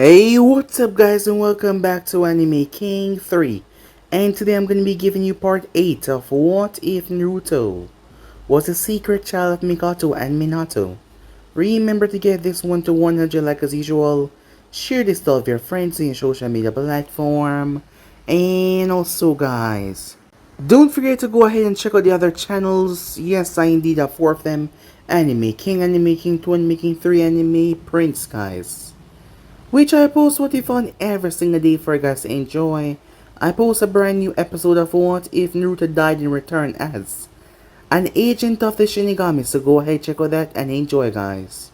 Hey, what's up guys and welcome back to Anime King 3. And today I'm going to be giving you part 8 of What If Naruto was a secret child of Mikoto and Minato. Remember to get this one to 100 like as usual. Share this to all of your friends in your social media platform. And also guys, don't forget to go ahead and check out the other channels. Yes, I indeed have 4 of them. Anime King, Anime King 2, Anime King 3, Anime Prince guys, which I post what if on every single day for you guys to enjoy. I post a brand new episode of What If Naruto Died and Returned as an agent of the Shinigami, so go ahead, check out that and enjoy guys.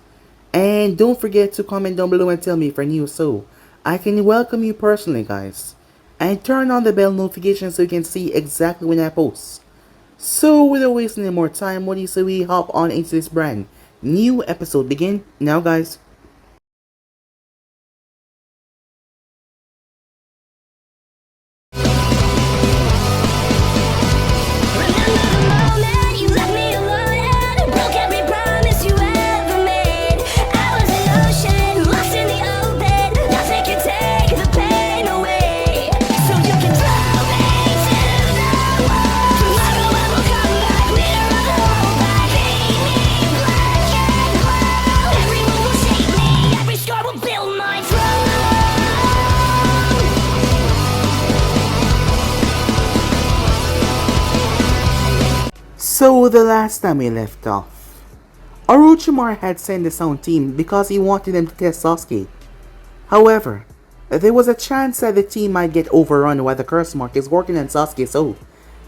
And don't forget to comment down below and tell me if you're new so I can welcome you personally guys. And turn on the bell notification so you can see exactly when I post. So without wasting any more time, what do you say we hop on into this brand new episode? Begin now guys. So the last time we left off, Orochimaru had sent the Sound team because he wanted them to test Sasuke. However, there was a chance that the team might get overrun while the curse mark is working on Sasuke, so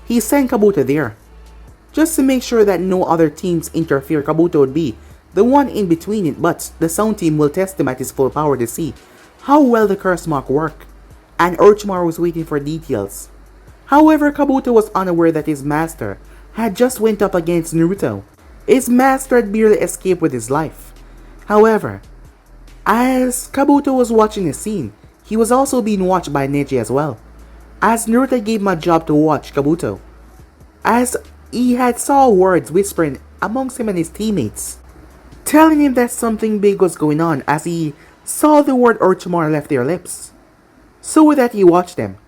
he sent Kabuto there. Just to make sure that no other teams interfere, Kabuto would be the one in between it, but the Sound team will test him at his full power to see how well the curse mark work, and Orochimaru was waiting for details. However, Kabuto was unaware that his master had just went up against Naruto. His master had barely escaped with his life. However, as Kabuto was watching the scene, he was also being watched by Neji as well, as Naruto gave him a job to watch Kabuto, as he had saw words whispering amongst him and his teammates, telling him that something big was going on as he saw the word Orochimaru left their lips. So with that he watched them.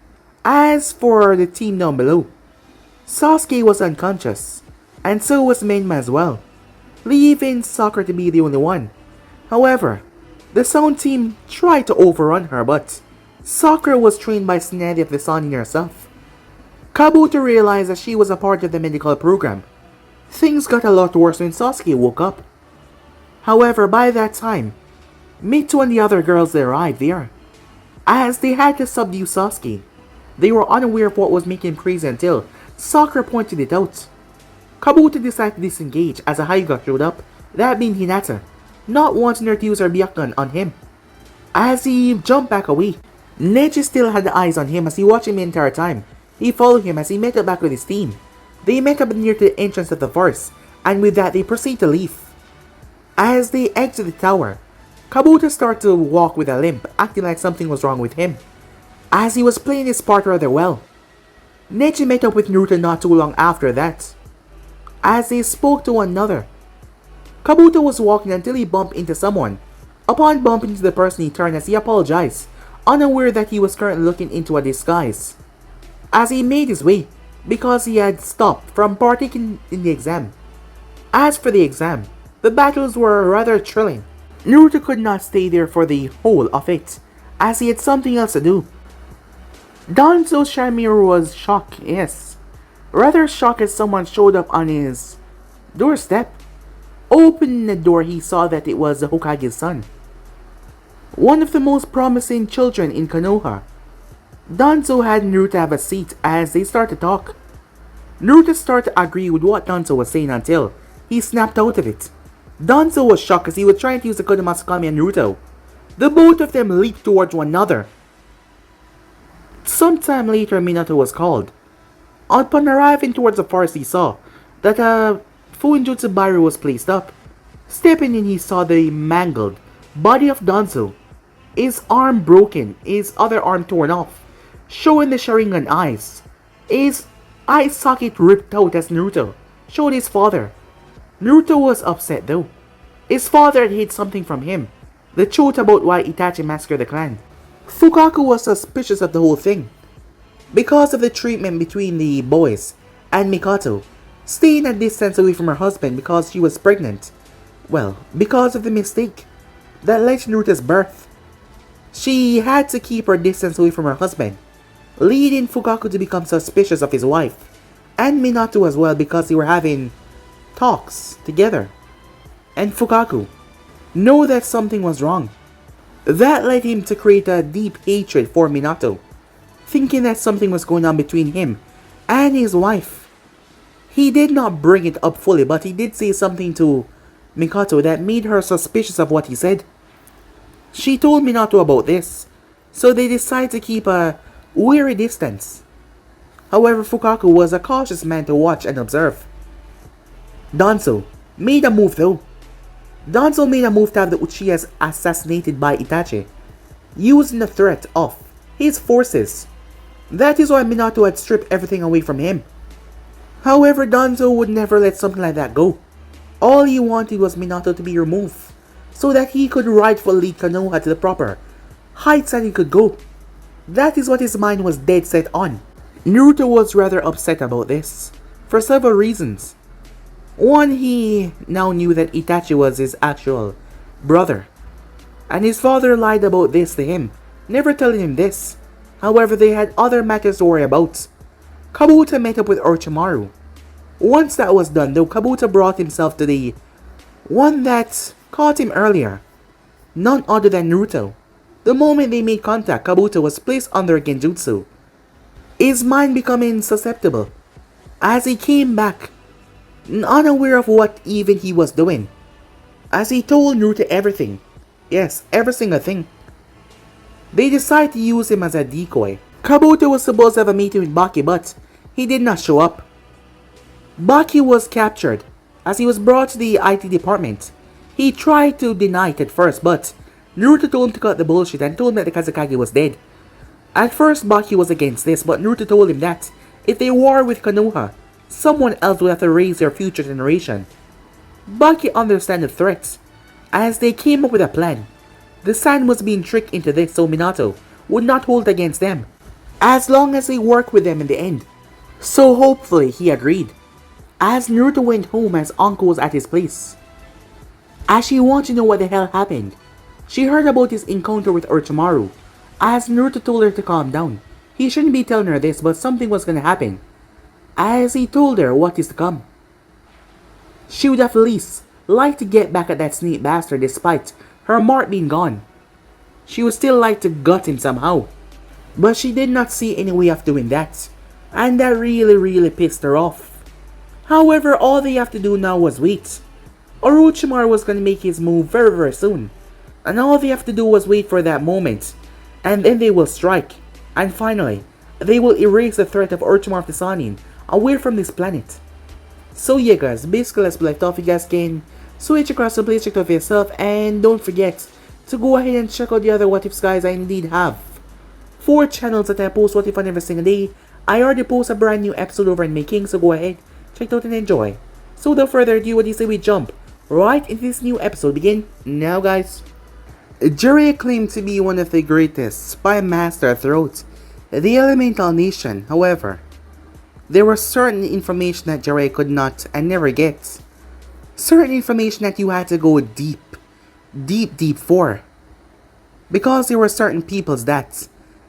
As for the team down below, Sasuke was unconscious, and so was Menma as well, leaving Sakura to be the only one. However, the Sound team tried to overrun her, but Sakura was trained by Tsunade of the Sun herself. Kabuto realized that she was a part of the medical program. Things got a lot worse when Sasuke woke up. However, by that time, Mito and the other girls arrived there. As they had to subdue Sasuke, they were unaware of what was making him crazy until Sakura pointed it out. Kabuto decided to disengage as a Hyuga showed up, that being Hinata, not wanting her to use her Byakugan on him. As he jumped back away, Neji still had the eyes on him as he watched him the entire time. He followed him as he met up back with his team. They met up near to the entrance of the forest, and with that they proceed to leave. As they exit the tower, Kabuto started to walk with a limp, acting like something was wrong with him, as he was playing his part rather well. Neji met up with Naruto not too long after that, as they spoke to one another. Kabuto was walking until he bumped into someone. Upon bumping into the person, he turned as he apologized, unaware that he was currently looking into a disguise, as he made his way because he had stopped from partaking in the exam. As for the exam, the battles were rather thrilling. Naruto could not stay there for the whole of it, as he had something else to do. Danzo Shamiru was shocked, yes. Rather shocked as someone showed up on his doorstep. Opening the door, he saw that it was the Hokage's son, one of the most promising children in Konoha. Danzo had Naruto have a seat as they started to talk. Naruto started to agree with what Danzo was saying until he snapped out of it. Danzo was shocked as he was trying to use the Kodomasukami on Naruto. The both of them leaped towards one another. Sometime later, Minato was called. Upon arriving towards the forest, he saw that a Fuinjutsu barrier was placed up. Stepping in, he saw the mangled body of Danzo, his arm broken, his other arm torn off, showing the Sharingan eyes. His eye socket ripped out as Naruto showed his father. Naruto was upset though. His father had hid something from him. The truth about why Itachi massacred the clan. Fukaku was suspicious of the whole thing because of the treatment between the boys and Mikoto, staying a distance away from her husband because she was pregnant. Well, because of the mistake that led to Naruto's birth. She had to keep her distance away from her husband, leading Fukaku to become suspicious of his wife, and Minato as well because they were having talks together. And Fukaku knew that something was wrong. That led him to create a deep hatred for Minato, thinking that something was going on between him and his wife. He did not bring it up fully, but he did say something to Mikoto that made her suspicious of what he said. She told Minato about this, so they decided to keep a wary distance. However, Fukaku was a cautious man to watch and observe. Danzo made a move though. Danzo made a move to have the Uchihas assassinated by Itachi, using the threat of his forces. That is why Minato had stripped everything away from him. However, Danzo would never let something like that go. All he wanted was Minato to be removed, so that he could rightfully lead Konoha to the proper heights that he could go. That is what his mind was dead set on. Naruto was rather upset about this, for several reasons. One, he now knew that Itachi was his actual brother, and his father lied about this to him, never telling him this. However, they had other matters to worry about. Kabuto met up with Orochimaru. Once that was done though, Kabuto brought himself to the one that caught him earlier, none other than Naruto. The moment they made contact, Kabuto was placed under a genjutsu, his mind becoming susceptible, as he came back, unaware of what even he was doing, as he told Naruto everything. Yes, every single thing. They decided to use him as a decoy. Kabuto was supposed to have a meeting with Baki, but he did not show up. Baki was captured as he was brought to the IT department. He tried to deny it at first, but Naruto told him to cut the bullshit and told him that the Kazekage was dead. At first, Baki was against this, but Naruto told him that if they war with Konoha, someone else would have to raise their future generation. Baki understood the threats, as they came up with a plan. The Sand was being tricked into this so Minato would not hold against them, as long as they worked with them in the end. So hopefully he agreed. As Naruto went home as Anko was at his place, as she wanted to know what the hell happened, she heard about his encounter with Orochimaru. As Naruto told her to calm down, he shouldn't be telling her this, but something was gonna happen. As he told her what is to come, she would have at least liked to get back at that snake bastard despite her mark being gone. She would still like to gut him somehow, but she did not see any way of doing that, and that really pissed her off. However, all they have to do now was wait. Orochimaru was gonna make his move very soon, and all they have to do was wait for that moment, and then they will strike, and finally, they will erase the threat of Orochimaru the Sannin away from this planet. So yeah guys, basically let's left off. You guys can switch across the place, check it out for yourself, and don't forget to go ahead and check out the other what ifs guys. I indeed have 4 channels that I post what if on every single day. I already post a brand new episode over in making, so go ahead, check it out and enjoy. So without further ado, what do you say we jump right into this new episode? Begin now guys. Jiraiya claimed to be one of the greatest spy master throughout the Elemental Nation. However, there was certain information that Jiraiya could not and never get. Certain information that you had to go deep for. Because there were certain peoples that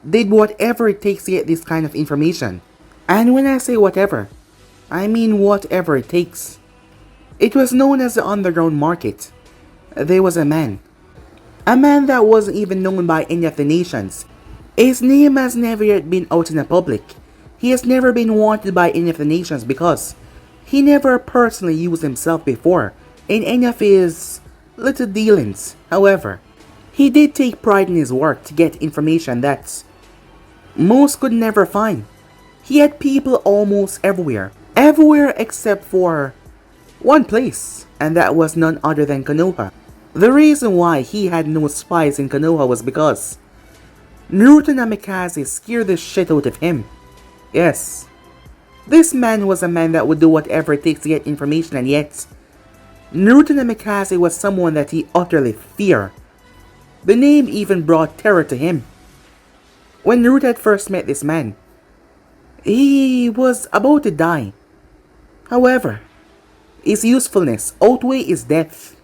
did whatever it takes to get this kind of information. And when I say whatever, I mean whatever it takes. It was known as the underground market. There was a man that wasn't even known by any of the nations. His name has never yet been out in the public. He has never been wanted by any of the nations because he never personally used himself before in any of his little dealings. However, he did take pride in his work to get information that most could never find. He had people almost everywhere except for one place, and that was none other than Konoha. The reason why he had no spies in Konoha was because Naruto Namikaze scared the shit out of him. Yes, this man was a man that would do whatever it takes to get information, and yet Naruto Namikaze was someone that he utterly feared. The name even brought terror to him. When Naruto had first met this man, he was about to die. However, his usefulness outweighed his death.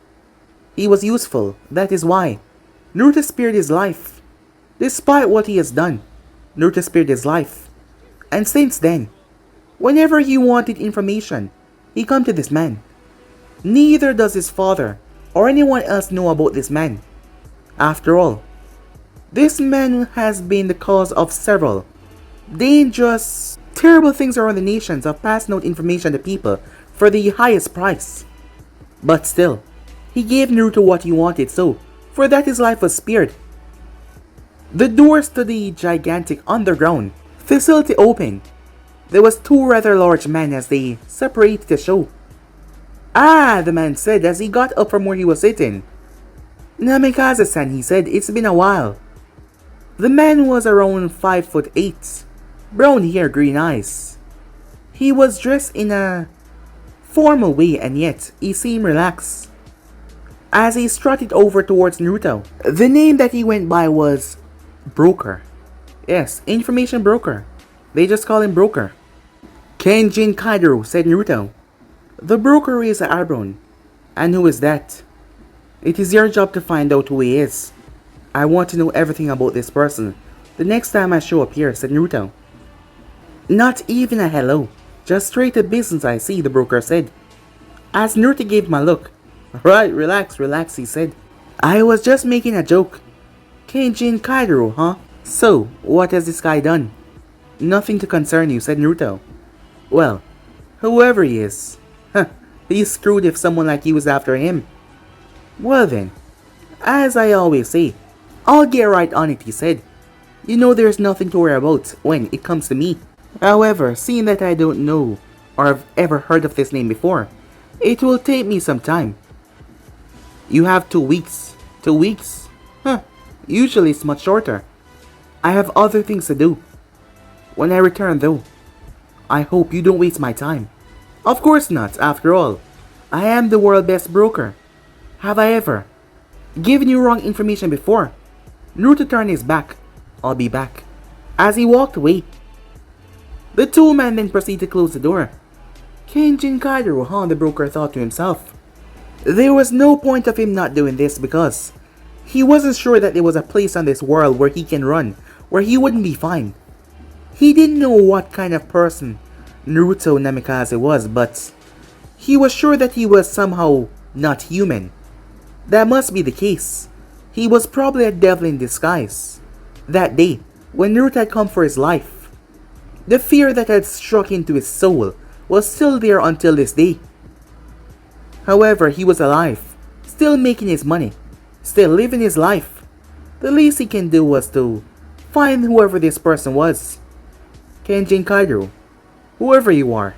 He was useful, that is why Naruto spared his life. Despite what he has done, Naruto spared his life. And since then, whenever he wanted information, he come to this man. Neither does his father or anyone else know about this man. After all, this man has been the cause of several dangerous, terrible things around the nations of passing out information to people for the highest price. But still, he gave Naruto what he wanted, so for that his life was spared. The doors to the gigantic underground facility opened. There was two rather large men as they separated the show. "Ah," the man said as he got up from where he was sitting. "Namikaze-san," he said, "it's been a while." The man was around 5'8", brown hair, green eyes. He was dressed in a formal way and yet he seemed relaxed. As he strutted over towards Naruto, the name that he went by was Broker. Yes, information broker. They just call him Broker. "Kenjin Kaidoro," said Naruto. The broker is Arbron. "And who is that?" "It is your job to find out who he is. I want to know everything about this person the next time I show up here," said Naruto. "Not even a hello. Just straight to business, I see," the broker said. As Naruto gave him a look, "Right, relax, he said. "I was just making a joke." "Kenjin Kaidoro, huh? So, what has this guy done?" "Nothing to concern you," said Naruto. "Well, whoever he is, he's screwed if someone like you is after him." "Well then, as I always say, I'll get right on it," he said. "You know there's nothing to worry about when it comes to me. However, seeing that I don't know or have ever heard of this name before, it will take me some time." "You have 2 weeks. 2 weeks? Usually it's much shorter. I have other things to do. When I return though, I hope you don't waste my time." "Of course not, after all. I am the world's best broker. Have I ever given you wrong information before?" Naruto turned his back. "I'll be back." As he walked away, the two men then proceeded to close the door. "Kenjin Kaidoro, huh?" the broker thought to himself. There was no point of him not doing this because he wasn't sure that there was a place on this world where he can run, where he wouldn't be fine. He didn't know what kind of person Naruto Namikaze was, but he was sure that he was somehow not human. That must be the case. He was probably a devil in disguise. That day, when Naruto had come for his life, the fear that had struck into his soul was still there until this day. However, he was alive, still making his money, still living his life. The least he can do was to find whoever this person was. "Kenjin Kaidoro, whoever you are,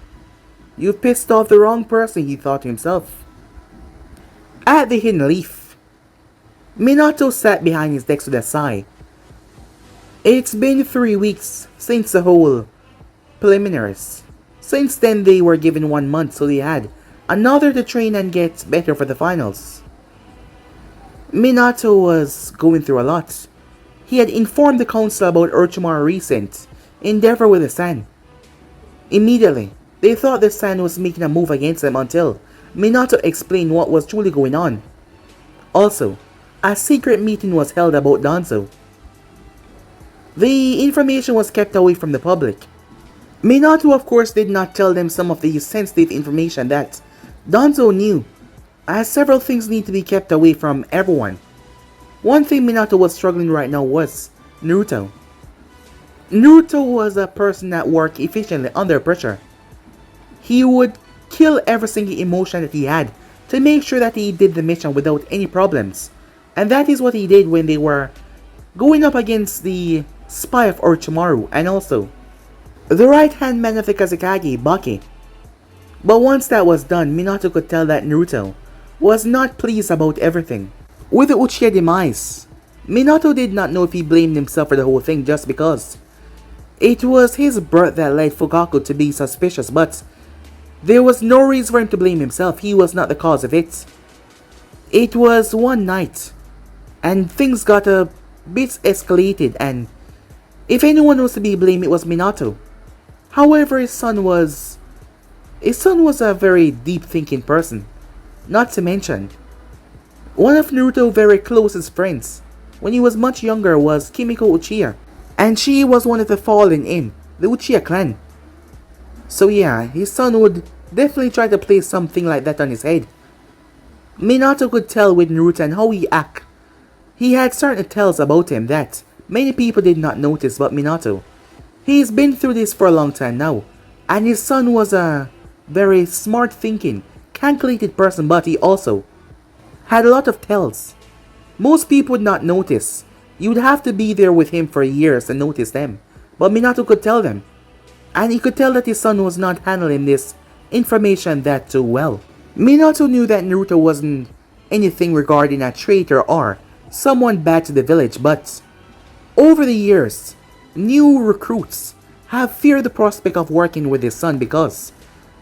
you pissed off the wrong person," he thought to himself. At the Hidden Leaf, Minato sat behind his desk with a sigh. It's been 3 weeks since the whole preliminaries. Since then they were given 1 month, so they had another to train and get better for the finals. Minato was going through a lot. He had informed the council about Orochimaru's recent endeavor with the Sand. Immediately, they thought the Sand was making a move against them until Minato explained what was truly going on. Also, a secret meeting was held about Danzo. The information was kept away from the public. Minato of course did not tell them some of the sensitive information that Danzo knew, as several things need to be kept away from everyone. One thing Minato was struggling right now was Naruto. Naruto was a person that worked efficiently under pressure. He would kill every single emotion that he had to make sure that he did the mission without any problems. And that is what he did when they were going up against the spy of Orochimaru and also the right-hand man of the Kazekage, Baki. But once that was done, Minato could tell that Naruto was not pleased about everything. With the Uchiha demise, Minato did not know if he blamed himself for the whole thing just because it was his birth that led Fugaku to be suspicious, but there was no reason for him to blame himself. He was not the cause of it. It was one night And things got a bit escalated, and if anyone was to be blamed, it was Minato. However, his son was a very deep thinking person. Not to mention, one of Naruto's very closest friends when he was much younger was Kimiko Uchiha, and she was one of the fallen in the Uchiha clan. So yeah, his son would definitely try to play something like that on his head. Minato could tell with Naruto and how he act. He had certain tells about him that many people did not notice but Minato. He's been through this for a long time now, and his son was a very smart thinking, calculated person, but he also had a lot of tells. Most people would not notice. You would have to be there with him for years to notice them. But Minato could tell them. And he could tell that his son was not handling this information that too well. Minato knew that Naruto wasn't anything regarding a traitor or someone bad to the village, but over the years, new recruits have feared the prospect of working with his son because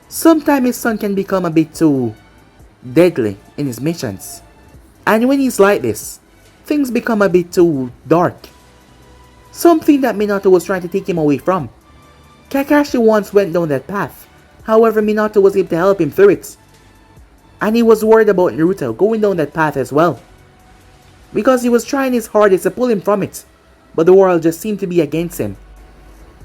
sometimes his son can become a bit too deadly in his missions. And when he's like this, things become a bit too dark. Something that Minato was trying to take him away from. Kakashi once went down that path, however Minato was able to help him through it. And he was worried about Naruto going down that path as well, because he was trying his hardest to pull him from it, but the world just seemed to be against him.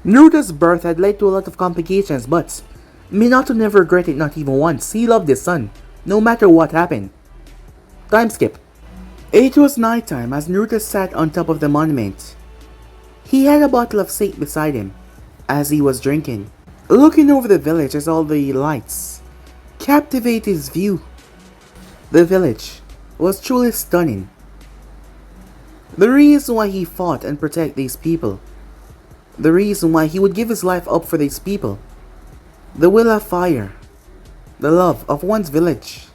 Naruto's birth had led to a lot of complications, but Minato never regretted, not even once. He loved his son, no matter what happened. Time skip. It was nighttime as Naruto sat on top of the monument. He had a bottle of sake beside him as he was drinking, looking over the village as all the lights captivated his view. The village was truly stunning. The reason why he fought and protect these people, the reason why he would give his life up for these people, the will of fire, the love of one's village.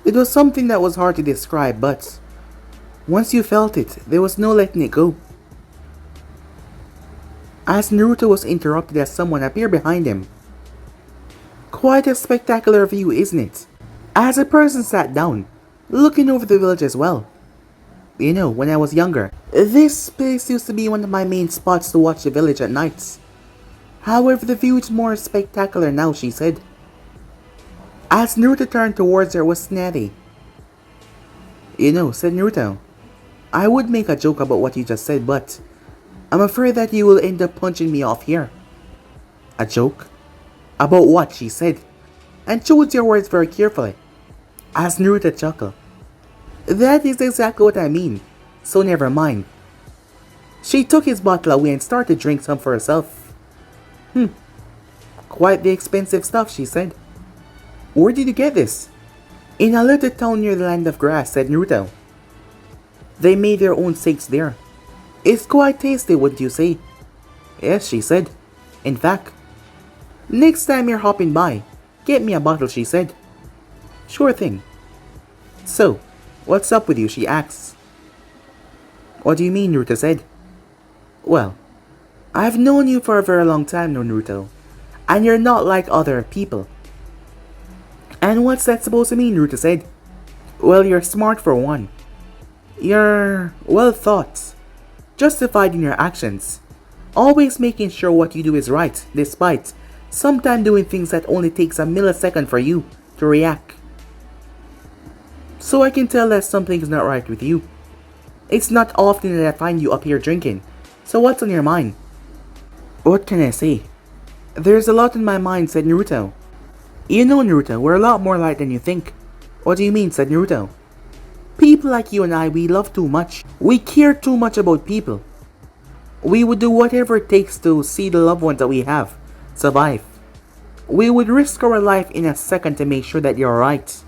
It was something that was hard to describe, but once you felt it, there was no letting it go. As Naruto was interrupted as someone appeared behind him. Quite a spectacular view, isn't it? As a person sat down, looking over the village as well. You know, when I was younger, this place used to be one of my main spots to watch the village at nights. However, the view is more spectacular now, she said. As Naruto turned towards her, was Snappy. You know, said Naruto, I would make a joke about what you just said, but I'm afraid that you will end up punching me off here. A joke? About what? She said, and chose your words very carefully. As Naruto chuckled. That is exactly what I mean, so never mind. She took his bottle away and started to drink some for herself. Quite the expensive stuff, she said. Where did you get this? In a little town near the land of grass, said Naruto. They made their own sakes there. It's quite tasty, wouldn't you say? Yes, she said. In fact, next time you're hopping by, get me a bottle, she said. Sure thing. So, what's up with you, she asks. What do you mean, Naruto said. Well, I've known you for a very long time now, Naruto, and you're not like other people. And what's that supposed to mean, Naruto said. Well, you're smart for one. You're well thought, justified in your actions, always making sure what you do is right, despite sometimes doing things that only takes a millisecond for you to react. So I can tell that something's not right with you. It's not often that I find you up here drinking, so what's on your mind? What can I say? There's a lot in my mind, said Naruto. You know, Naruto, we're a lot more alike than you think. What do you mean, said Naruto. People like you and I, we love too much. We care too much about people. We would do whatever it takes to see the loved ones that we have survive. We would risk our life in a second to make sure that you're alright.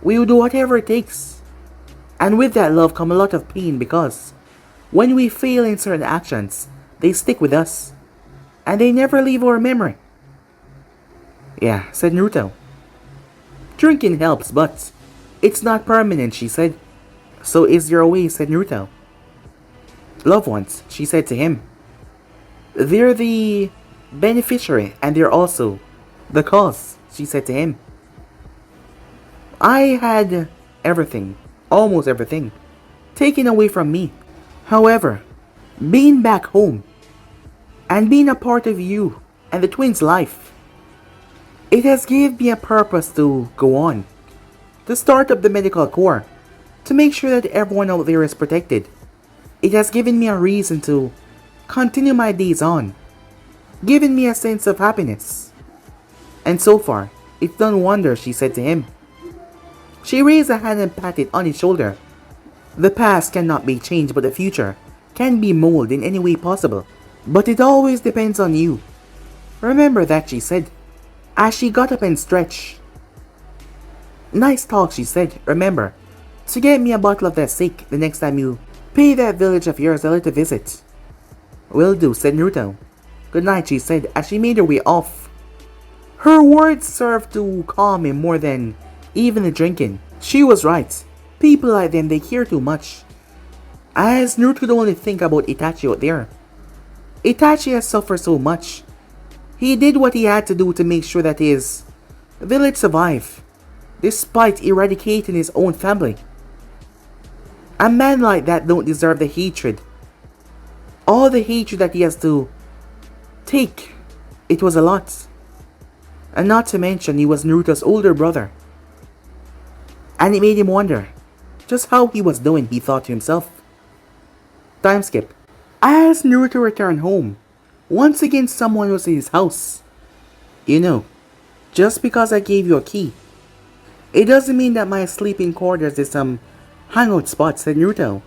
We would do whatever it takes. And with that love come a lot of pain, because when we fail in certain actions, they stick with us. And they never leave our memory. Yeah, said Naruto. Drinking helps, but it's not permanent, she said. So is there a way, said Naruto. Loved ones, she said to him. They're the beneficiary and they're also the cause, she said to him. I had everything, almost everything. taken away from me. However, being back home and being a part of you and the twins' life, it has given me a purpose to go on, to start up the medical corps, to make sure that everyone out there is protected. It has given me a reason to continue my days on, given me a sense of happiness. And so far, it's done wonders, she said to him. She raised a hand and patted on his shoulder. The past cannot be changed, but the future can be molded in any way possible. But it always depends on you. Remember that, she said, as she got up and stretched. Nice talk, she said. Remember to get me a bottle of that sake the next time you pay that village of yours a little visit. Will do, said Naruto. Good night, she said, as she made her way off. Her words served to calm him more than even the drinking. She was right. People like them, they care too much. As Naruto could only think about Itachi out there. Itachi has suffered so much. He did what he had to do to make sure that his village survived, despite eradicating his own family. A man like that don't deserve the hatred. All the hatred that he has to take. It was a lot. And not to mention he was Naruto's older brother. And it made him wonder just how he was doing, he thought to himself. Time skip. As Naruto returned home, once again someone was in his house. You know, just because I gave you a key, it doesn't mean that my sleeping quarters is some hangout spot, said Naruto.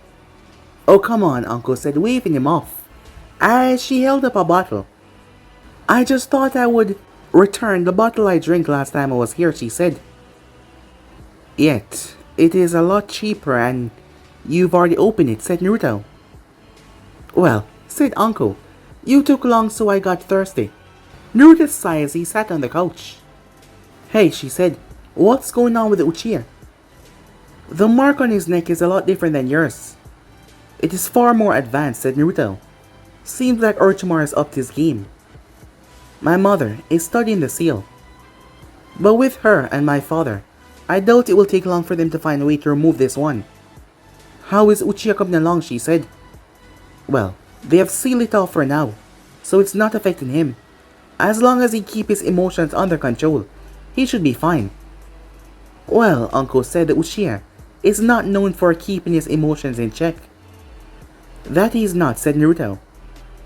Oh come on, uncle, said, waving him off, as she held up a bottle. I just thought I would return the bottle I drank last time I was here, she said. Yet, it is a lot cheaper and you've already opened it, said Naruto. Well, said uncle, you took long so I got thirsty. Naruto sighed as he sat on the couch. Hey, she said, what's going on with the Uchiha? The mark on his neck is a lot different than yours. It is far more advanced, said Naruto. Seems like Orochimaru has upped his game. My mother is studying the seal. But with her and my father, I doubt it will take long for them to find a way to remove this one. How is Uchiha coming along, she said. Well, they have sealed it off for now, so it's not affecting him. As long as he keeps his emotions under control, he should be fine. Well, uncle said that Uchiha is not known for keeping his emotions in check. That he is not, said Naruto.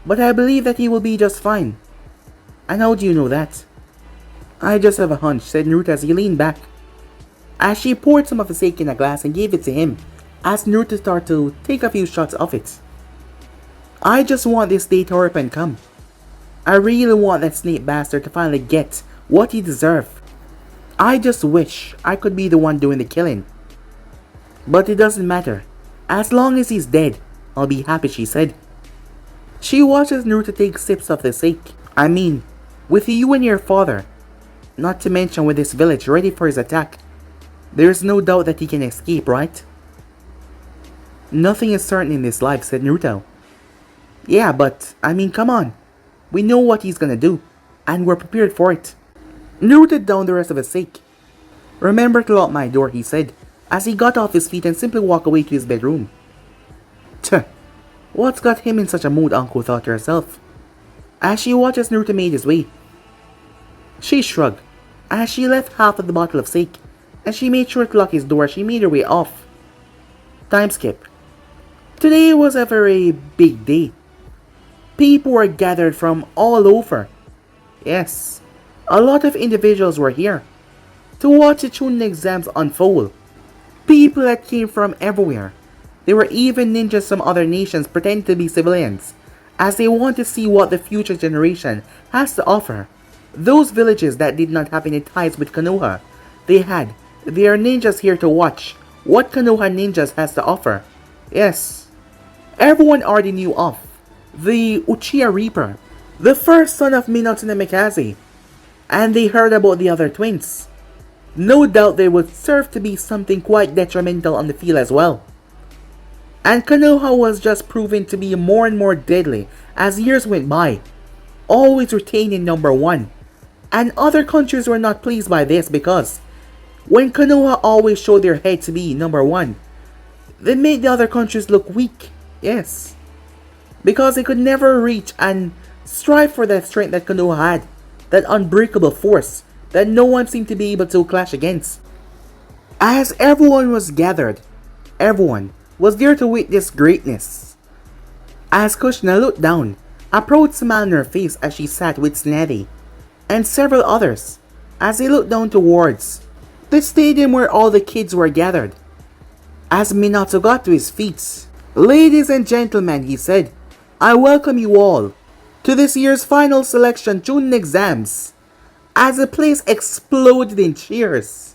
But I believe that he will be just fine. And how do you know that? I just have a hunch, said Naruto as he leaned back. As she poured some of the sake in a glass and gave it to him, as Naruto started to take a few shots of it. I just want this day to hurry up and come. I really want that snake bastard to finally get what he deserves. I just wish I could be the one doing the killing. But it doesn't matter. As long as he's dead, I'll be happy, she said. She watches Naruto take sips of the sake. I mean, with you and your father, not to mention with this village ready for his attack, there's no doubt that he can escape, right? Nothing is certain in this life, said Naruto. Yeah, but, I mean, come on. We know what he's gonna do, and we're prepared for it. Naruto downed the rest of his sake. Remember to lock my door, he said, as he got off his feet and simply walked away to his bedroom. Tch, what's got him in such a mood, uncle thought to herself, as she watched as Naruto made his way. She shrugged, as she left half of the bottle of sake, and she made sure to lock his door as she made her way off. Time skip. Today was a very big day. People were gathered from all over. Yes, a lot of individuals were here to watch the Chunin exams unfold. People that came from everywhere. There were even ninjas from other nations pretending to be civilians, as they want to see what the future generation has to offer. Those villages that did not have any ties with Konoha, they had their ninjas here to watch what Konoha ninjas has to offer. Yes, everyone already knew of the Uchiha Reaper, the first son of Minato and Mikaze, and they heard about the other twins. No doubt they would serve to be something quite detrimental on the field as well. And Konoha was just proving to be more and more deadly as years went by, always retaining number one. And other countries were not pleased by this because when Konoha always showed their head to be number one, They made the other countries look weak, yes, because they could never reach and strive for that strength that Konoha had, that unbreakable force that no one seemed to be able to clash against. As everyone was gathered, everyone was there to witness greatness. As Kushna looked down, a proud smile on her face as she sat with Snetty and several others as they looked down towards the stadium where all the kids were gathered. As Minato got to his feet, "Ladies and gentlemen," he said, "I welcome you all to this year's final selection Chunin exams," as the place exploded in cheers.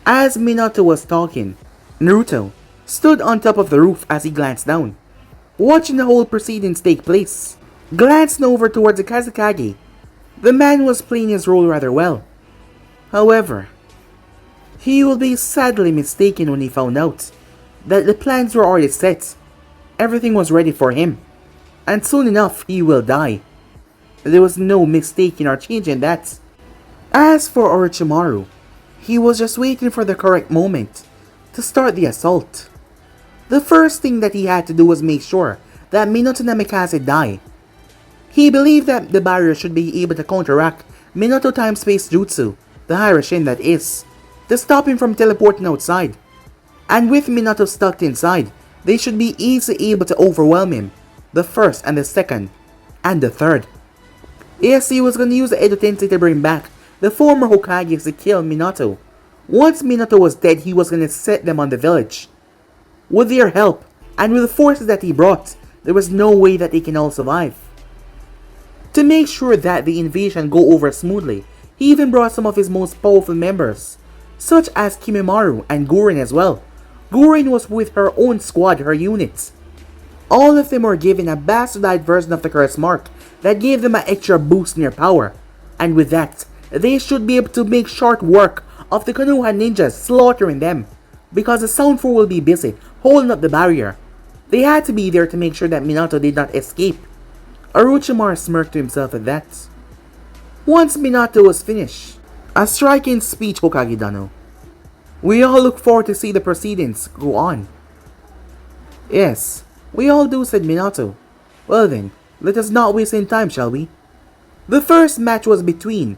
As Minato was talking, Naruto stood on top of the roof as he glanced down, watching the whole proceedings take place. Glancing over towards the Kazekage, the man was playing his role rather well. However, he will be sadly mistaken when he found out that the plans were already set. Everything was ready for him, and soon enough he will die. There was no mistaking or changing that. As for Orochimaru, he was just waiting for the correct moment to start the assault. The first thing that he had to do was make sure that Minato Namikaze die. He believed that the barrier should be able to counteract Minato time-space jutsu, the Hirashin that is, to stop him from teleporting outside. And with Minato stuck inside, they should be easily able to overwhelm him, the first and the second, and the third. Yes, he was going to use the Edo Tensei to bring back the former Hokages to kill Minato. Once Minato was dead, he was going to set them on the village. With their help, and with the forces that he brought, there was no way that they can all survive. To make sure that the invasion go over smoothly, he even brought some of his most powerful members, such as Kimimaro and Guren as well. Guren was with her own squad, her units. All of them were given a bastardized version of the curse mark that gave them an extra boost in their power. And with that, they should be able to make short work of the Konoha ninjas slaughtering them, because the Sound 4 will be busy holding up the barrier. They had to be there to make sure that Minato did not escape. Orochimaru smirked to himself at that. Once Minato was finished, a striking speech, Hokage Dano. "We all look forward to see the proceedings go on." "Yes, we all do," said Minato. "Well then, let us not waste any time, shall we?" The first match was between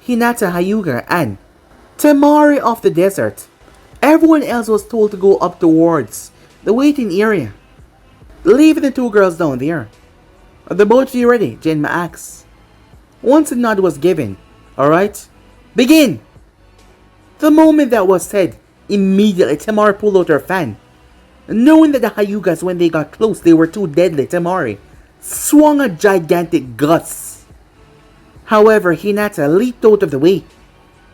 Hinata Hyuga and Temari of the Desert. Everyone else was told to go up towards the waiting area, leaving the two girls down there. "Are the both of you ready?" Genma asked. Once a nod was given, "Alright, begin!" The moment that was said, immediately Temari pulled out her fan. Knowing that the Hyugas, when they got close, they were too deadly, Temari swung a gigantic gust. However, Hinata leaped out of the way.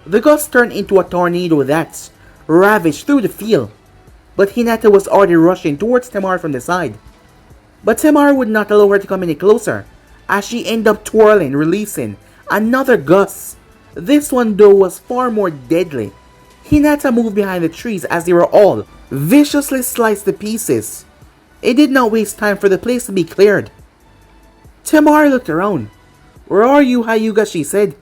The gust turned into a tornado that ravaged through the field, but Hinata was already rushing towards Temari from the side. But Temari would not allow her to come any closer, as she ended up twirling, releasing another gust. This one though was far more deadly. Hinata moved behind the trees as they were all viciously sliced to pieces. It did not waste time for the place to be cleared. Temari looked around. "Where are you, Hyuga?" she said.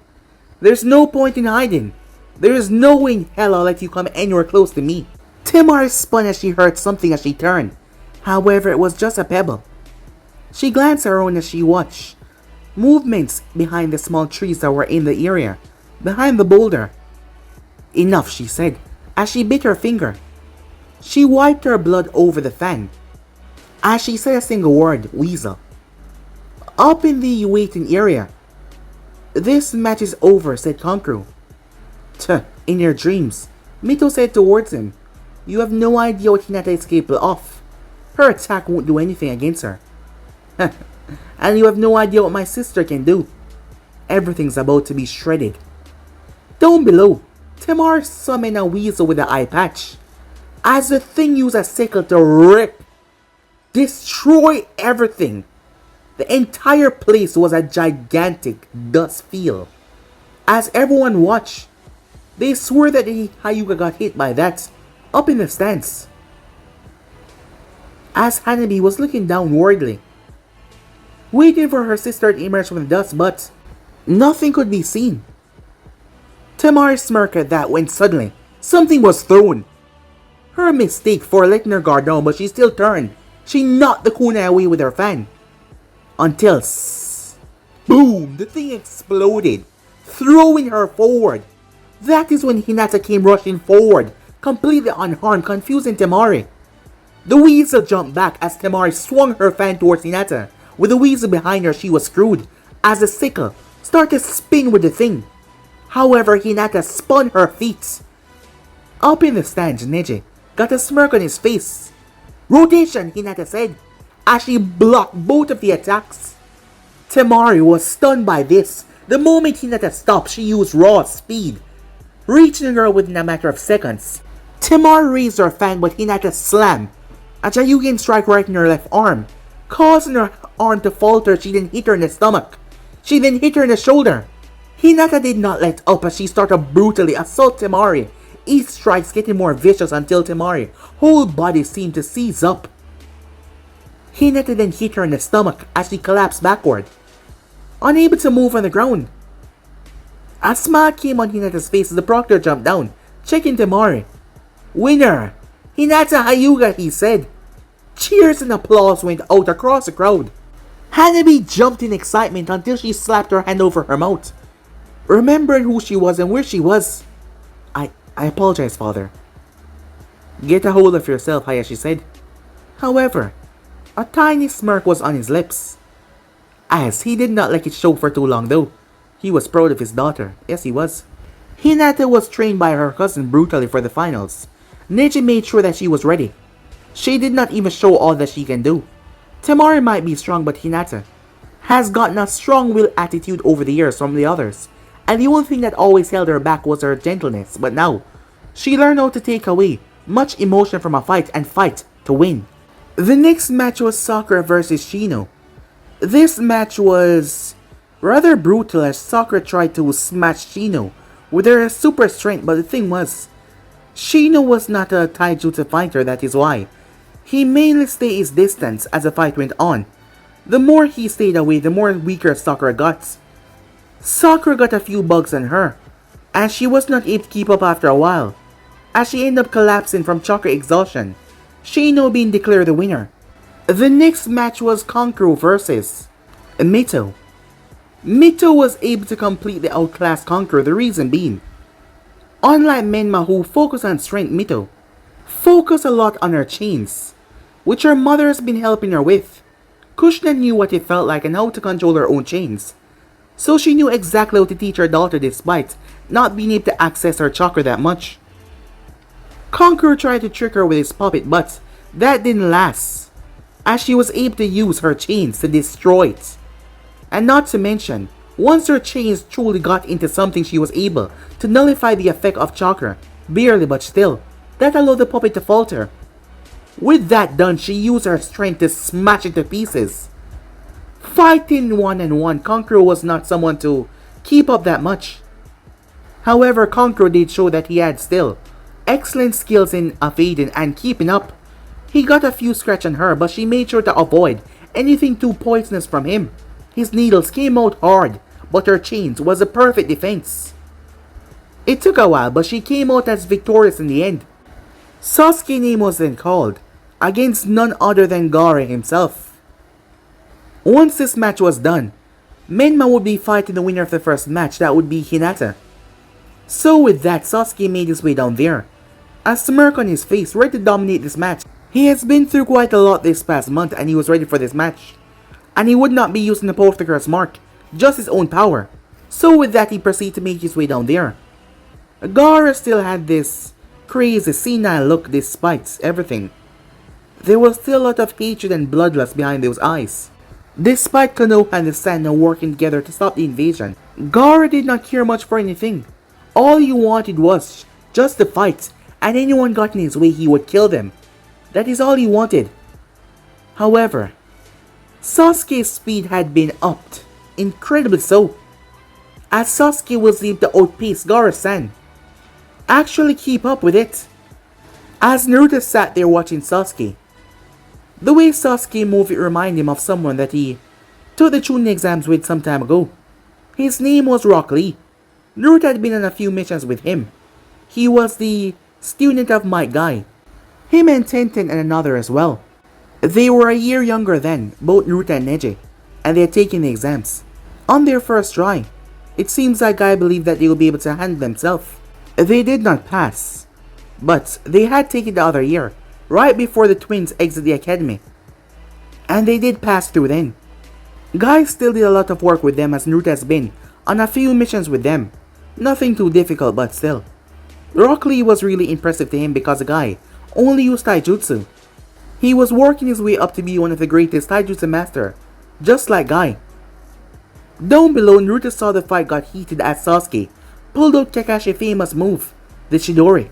"There's no point in hiding. There is no way in hell I'll let you come anywhere close to me." Temari spun as she heard something as she turned. However, it was just a pebble. She glanced around as she watched movements behind the small trees that were in the area, behind the boulder. "Enough," she said, as she bit her finger. She wiped her blood over the fan. As she said a single word, "Weasel." Up in the waiting area. "This match is over," said Kankuro. "Tuh, in your dreams," Mito said towards him. "You have no idea what Hinata is capable of. Her attack won't do anything against her." "And you have no idea what my sister can do. Everything's about to be shredded." Down below, Temari summoned a weasel with an eye patch, as the thing used a sickle to rip, destroy everything. The entire place was a gigantic dust field. As everyone watched, they swore that the Hyuga got hit by that, up in the stands. As Hanabi was looking down worriedly, waiting for her sister to emerge from the dust, but nothing could be seen. Temari smirked at that when suddenly something was thrown. Her mistake for letting her guard down, but she still turned. She knocked the kunai away with her fan. Until boom! The thing exploded, throwing her forward. That is when Hinata came rushing forward, completely unharmed, confusing Temari. The weasel jumped back as Temari swung her fan towards Hinata. With the weasel behind her, she was screwed, as the sickle started to spin with the thing. However, Hinata spun her feet. Up in the stands, Neji got a smirk on his face. Rotation, Hinata said, as she blocked both of the attacks. Temari was stunned by this. The moment Hinata stopped, she used raw speed, reaching her within a matter of seconds. Temari raised her fan, but Hinata slammed a Jayugen strike right in her left arm, causing her arm to falter. She then hit her in the stomach. She then hit her in the shoulder. Hinata did not let up as she started brutally assault Temari, each strikes getting more vicious until Temari's whole body seemed to seize up. Hinata then hit her in the stomach as she collapsed backward, unable to move on the ground. A smile came on Hinata's face as the proctor jumped down, checking Temari. "Winner! Hinata Hyuga," he said. Cheers and applause went out across the crowd. Hanabi jumped in excitement until she slapped her hand over her mouth, remembering who she was and where she was. I apologize, father." "Get a hold of yourself," Hayashi said. However, a tiny smirk was on his lips, as he did not let it show for too long though. He was proud of his daughter. Yes, he was. Hinata was trained by her cousin brutally for the finals. Neji made sure that she was ready. She did not even show all that she can do. Temari might be strong, but Hinata has gotten a strong-willed attitude over the years from the others, and the only thing that always held her back was her gentleness. But now, she learned how to take away much emotion from a fight and fight to win. The next match was Sakura versus Shino. This match was rather brutal as Sakura tried to smash Shino with her super strength, but the thing was, Shino was not a taijutsu fighter. That is why he mainly stayed his distance as the fight went on. The more he stayed away, the more weaker Sakura got. Sakura got a few bugs on her, and she was not able to keep up after a while, as she ended up collapsing from chakra exhaustion, Shino being declared the winner. The next match was Kankuro versus Mito. Mito was able to completely outclass Kankuro, the reason being, unlike Menma who focused on strength, Mito focused a lot on her chains, which her mother has been helping her with. Kushina knew what it felt like and how to control her own chains, so she knew exactly how to teach her daughter despite not being able to access her chakra that much. Kankuro tried to trick her with his puppet, but that didn't last, as she was able to use her chains to destroy it. And not to mention, once her chains truly got into something, she was able to nullify the effect of chakra, barely but still. That allowed the puppet to falter. With that done, she used her strength to smash it to pieces. Fighting one-on-one, Kankuro was not someone to keep up that much. However, Kankuro did show that he had still excellent skills in evading and keeping up. He got a few scratches on her, but she made sure to avoid anything too poisonous from him. His needles came out hard, but her chains was a perfect defense. It took a while, but she came out as victorious in the end. Sasuke's name was then called, against none other than Gaara himself. Once this match was done, Menma would be fighting the winner of the first match, that would be Hinata. So with that, Sasuke made his way down there, a smirk on his face, ready to dominate this match. He has been through quite a lot this past month and he was ready for this match. And he would not be using the Power of the Curse mark, just his own power. So with that, he proceeded to make his way down there. Gaara still had this crazy senile look despite everything. There was still a lot of hatred and bloodlust behind those eyes. Despite Konoha and the Sand now working together to stop the invasion, Gaara did not care much for anything. All he wanted was just to fight, and anyone got in his way he would kill them. That is all he wanted. However, Sasuke's speed had been upped, incredibly so, as Sasuke was able to outpace Gaara-san, actually keep up with it. As Naruto sat there watching Sasuke, the way Sasuke moved, it reminded him of someone that he took the Chunin exams with some time ago. His name was Rock Lee. Naruto had been on a few missions with him. He was the student of Might Guy. Him and Tenten and another as well. They were a year younger then, both Naruto and Neji, and they had taken the exams. On their first try, it seems that guy believed that they would be able to handle themselves. They did not pass, but they had taken the other year, right before the twins exit the academy. And they did pass through then. Guy still did a lot of work with them as Naruto has been on a few missions with them. Nothing too difficult, but still. Rock Lee was really impressive to him because the guy only used taijutsu. He was working his way up to be one of the greatest taijutsu master, just like Guy. Down below, Naruto saw the fight got heated as Sasuke pulled out Kakashi's famous move, the Chidori.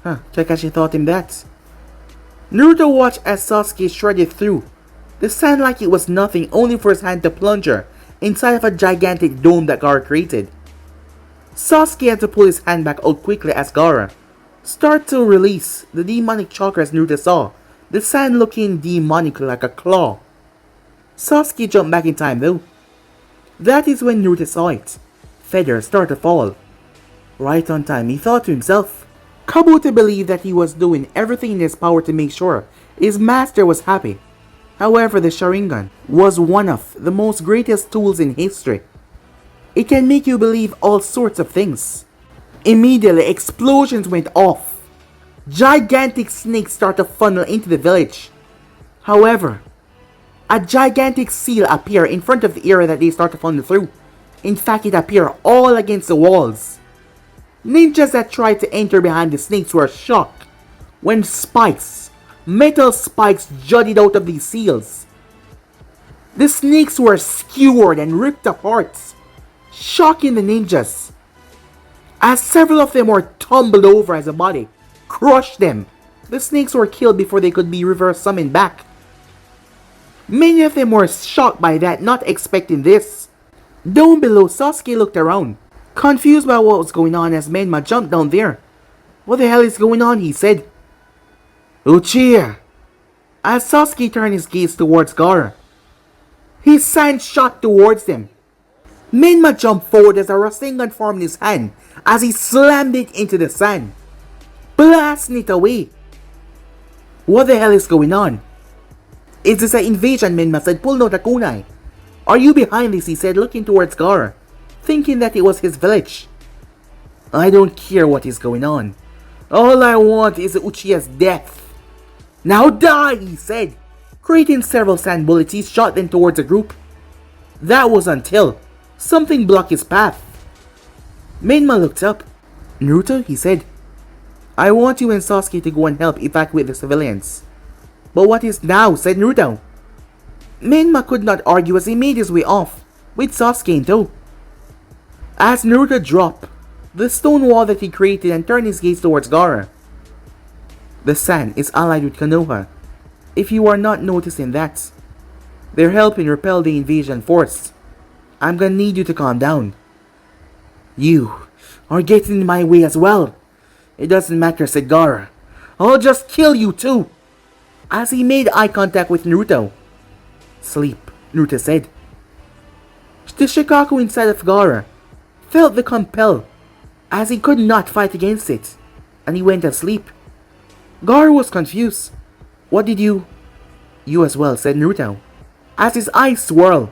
Kakashi taught him that. Naruto watched as Sasuke shredded through the sand like it was nothing, only for his hand to plunger inside of a gigantic dome that Gaara created. Sasuke had to pull his hand back out quickly as Gaara started to release the demonic chakras Naruto saw, the sand looking demonic like a claw. Sasuke jumped back in time though. That is when Naruto saw it. Feathers started to fall. Right on time, he thought to himself. Kabuto believed that he was doing everything in his power to make sure his master was happy. However, the Sharingan was one of the most greatest tools in history. It can make you believe all sorts of things. Immediately, explosions went off. Gigantic snakes started to funnel into the village. However, a gigantic seal appeared in front of the area that they started to funnel through. In fact, it appeared all against the walls. Ninjas that tried to enter behind the snakes were shocked when spikes, metal spikes, jutted out of these seals. The snakes were skewered and ripped apart, shocking the ninjas, as several of them were tumbled over as a body crushed them. The snakes were killed before they could be reverse summoned back. Many of them were shocked by that, not expecting this. Down below, Sasuke looked around, confused by what was going on as Menma jumped down there. What the hell is going on, he said. Uchiha! As Sasuke turned his gaze towards Gaara, his sand shot towards them. Menma jumped forward as a Rasengan formed in his hand as he slammed it into the sand, blasting it away. What the hell is going on? Is this an invasion? Menma said, pulling out a kunai. Are you behind this? He said, looking towards Gaara, thinking that it was his village. I don't care what is going on. All I want is Uchiha's death. Now die, he said. Creating several sand bullets, he shot them towards the group. That was until something blocked his path. Menma looked up. Naruto, he said, I want you and Sasuke to go and help evacuate the civilians. But what is now? Said Naruto. Menma could not argue as he made his way off, with Sasuke in tow. As Naruto dropped the stone wall that he created and turned his gaze towards Gaara. The sand is allied with Konoha. If you are not noticing that, they're helping repel the invasion force. I'm gonna need you to calm down. You are getting in my way as well. It doesn't matter, said Gaara. I'll just kill you too. As he made eye contact with Naruto. Sleep, Naruto said. The Shikaku inside of Gaara felt the compel as he could not fight against it, and he went asleep. Gaara was confused. What did you... You as well, said Naruto. As his eyes swirled,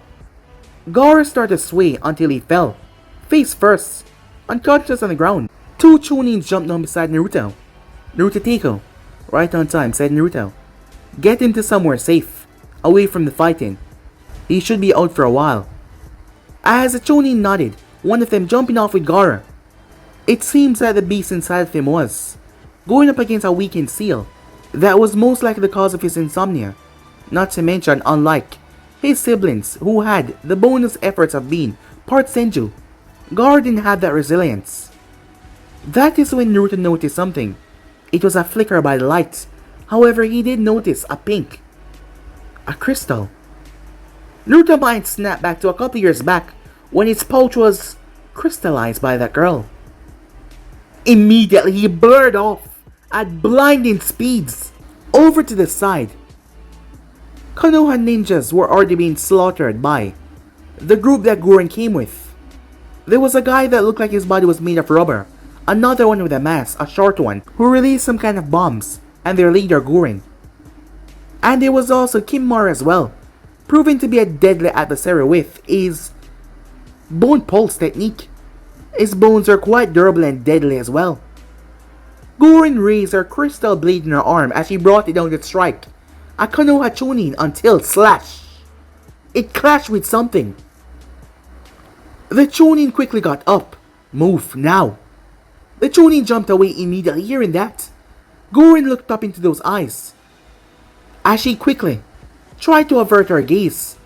Gaara started to sway until he fell, face first, unconscious on the ground. Two Chunins jumped down beside Naruto. Naruto Tiko, right on time, said Naruto. Get him to somewhere safe, away from the fighting. He should be out for a while. As the Chunin nodded, one of them jumping off with Gaara. It seems that the beast inside of him was going up against a weakened seal. That was most likely the cause of his insomnia. Not to mention, unlike his siblings who had the bonus efforts of being part Senju, Gaara didn't have that resilience. That is when Naruto noticed something. It was a flicker by the light. However, he did notice a pink. A crystal. Naruto's mind snapped back to a couple years back when his pouch was crystallized by that girl. Immediately, he blurred off at blinding speeds. Over to the side, Konoha ninjas were already being slaughtered by the group that Guren came with. There was a guy that looked like his body was made of rubber, another one with a mask, a short one, who released some kind of bombs. and their leader Guren. And there was also Kimura as well, proven to be a deadly adversary with his bone pulse technique. His bones are quite durable and deadly as well. Guren raised her crystal blade in her arm as she brought it down to strike a Konoha Chunin until slash! It clashed with something. The Chunin quickly got up. Move now. The Chunin jumped away immediately hearing that. Guren looked up into those eyes as she quickly tried to avert her gaze,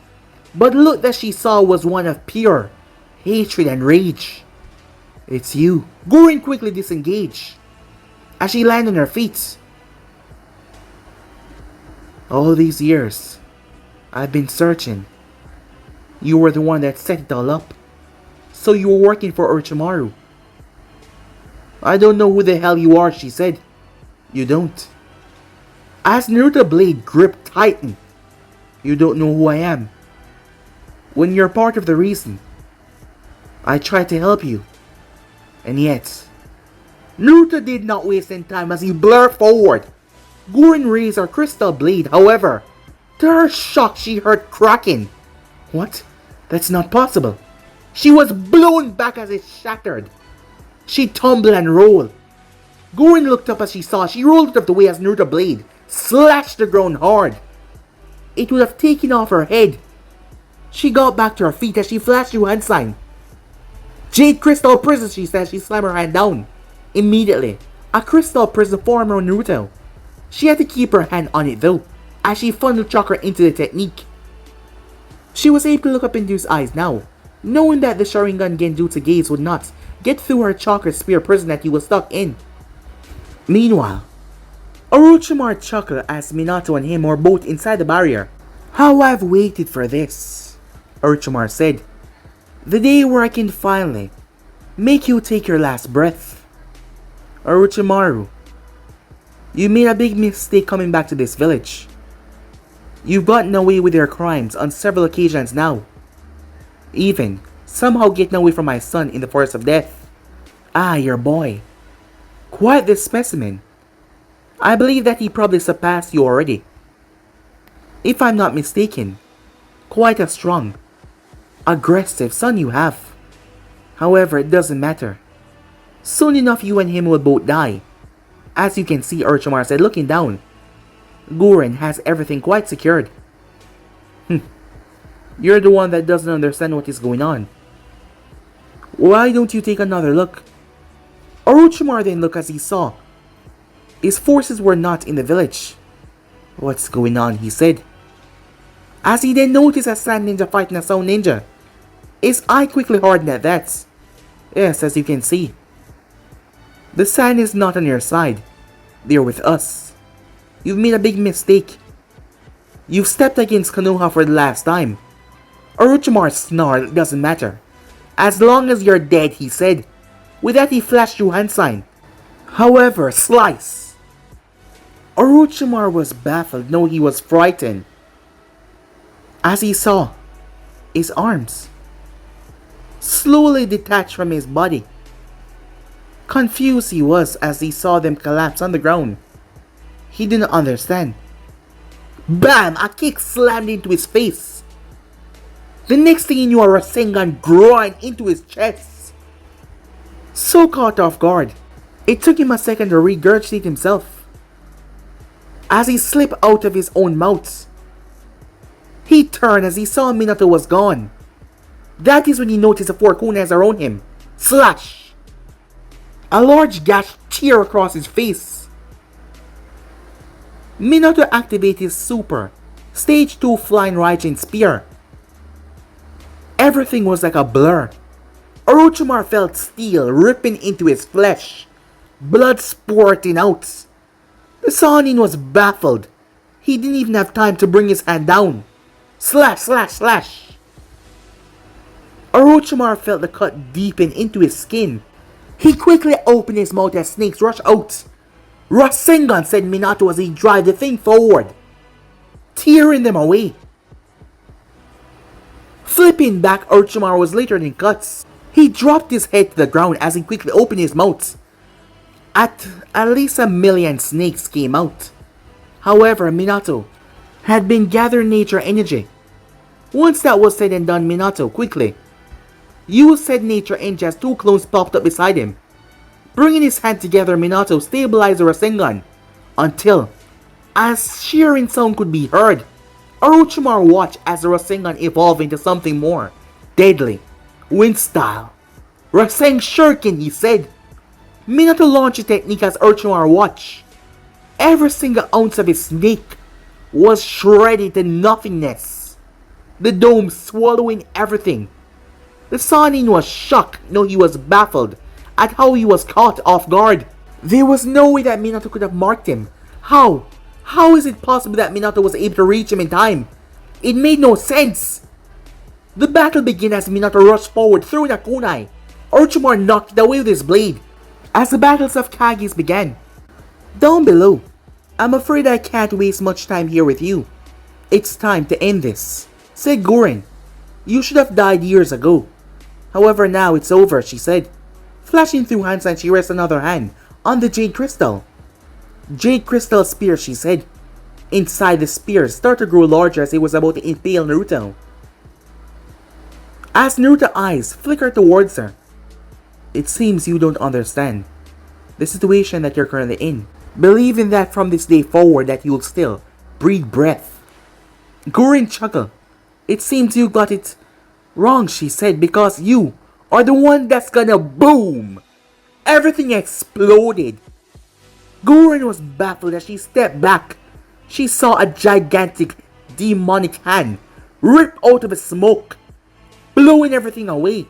but the look that she saw was one of pure hatred and rage. It's you. Guren quickly disengaged as she landed on her feet. All these years, I've been searching. You were the one that set it all up. So you were working for Orochimaru. I don't know who the hell you are, she said. You don't. As Naruto blade gripped tightened. You don't know who I am. When you're part of the reason. I tried to help you. And yet, Naruto did not waste any time as he blurred forward. Guren raised her crystal blade, however. To her shock, she heard cracking. What? That's not possible. She was blown back as it shattered. She tumbled and rolled. Guren looked up as she saw. She rolled out of the way as Naruto blade slashed the ground hard. It would have taken off her head. She got back to her feet as she flashed her hand sign. Jade Crystal Prison, she said. She slammed her hand down. Immediately, a crystal prison formed around Naruto. She had to keep her hand on it though, as she funneled chakra into the technique. She was able to look up into his eyes now, knowing that the Sharingan Genjutsu gaze would not get through her chakra spear prison that he was stuck in. Meanwhile, Orochimaru chuckled as Minato and him were both inside the barrier. How I've waited for this, Orochimaru said. The day where I can finally make you take your last breath. Orochimaru, you made a big mistake coming back to this village. You've gotten away with your crimes on several occasions now. Even somehow getting away from my son in the forest of death. Ah, your boy. Quite the specimen. I believe that he probably surpassed you already. If I'm not mistaken, quite a strong, aggressive son you have. However, it doesn't matter. Soon enough you and him will both die. As you can see, Orochimaru said, looking down. Guren has everything quite secured. You're the one that doesn't understand what is going on. Why don't you take another look? Orochimaru then looked as he saw. His forces were not in the village. What's going on, he said. As he then noticed a sand ninja fighting a sound ninja. His eye quickly hardened at that. Yes, as you can see. The sand is not on your side. They're with us. You've made a big mistake. You've stepped against Konoha for the last time. Orochimaru snarled, it doesn't matter. As long as you're dead, he said. With that he flashed through hand sign. However, slice. Orochimaru was baffled, no, he was frightened. As he saw his arms slowly detached from his body. Confused he was as he saw them collapse on the ground. He didn't understand. Bam! A kick slammed into his face. The next thing he knew, a Rasengan groined into his chest. So caught off guard, it took him a second to regurgitate himself. As he slipped out of his own mouth, he turned as he saw Minato was gone. That is when he noticed the four kunais around him. Slash! A large gash tear across his face. Minato activated his super Stage 2 Flying Raijin Spear. Everything was like a blur. Orochimaru felt steel ripping into his flesh, blood spurting out. The Sannin was baffled. He didn't even have time to bring his hand down. Slash, slash, slash. Orochimaru felt the cut deepen into his skin. He quickly opened his mouth as snakes rushed out. Rasengan, said Minato as he drive the thing forward, tearing them away. Flipping back, Orochimaru was littered in cuts. He dropped his head to the ground as he quickly opened his mouth. At least 1,000,000 snakes came out. However, Minato had been gathering nature energy. Once that was said and done, Minato quickly used said nature energy as two clones popped up beside him. Bringing his hand together, Minato stabilized the Rasengan until, as shearing sound could be heard, Orochimaru watched as the Rasengan evolved into something more deadly, wind style. Raseng Shuriken, he said. Minato launched his technique as Orochimaru watched. Every single ounce of his snake was shredded to nothingness, the dome swallowing everything. The Sannin was shocked, no, he was baffled at how he was caught off guard. There was no way that Minato could have marked him. How? How is it possible that Minato was able to reach him in time? It made no sense. The battle began as Minato rushed forward, throwing a kunai. Orochimaru knocked it away with his blade. As the battles of Kages began. Down below, I'm afraid I can't waste much time here with you. It's time to end this, said Guren. You should have died years ago. However, now it's over, she said. Flashing through hands, and she rests another hand on the jade crystal. Jade crystal spear, she said. Inside the spear started to grow larger as it was about to impale Naruto. As Naruto's eyes flickered towards her. It seems you don't understand the situation that you're currently in. Believing that from this day forward that you'll still breathe breath. Guren chuckled. It seems you got it wrong, she said, because you are the one that's gonna boom. Everything exploded. Guren was baffled as she stepped back. She saw a gigantic demonic hand rip out of the smoke, blowing everything away.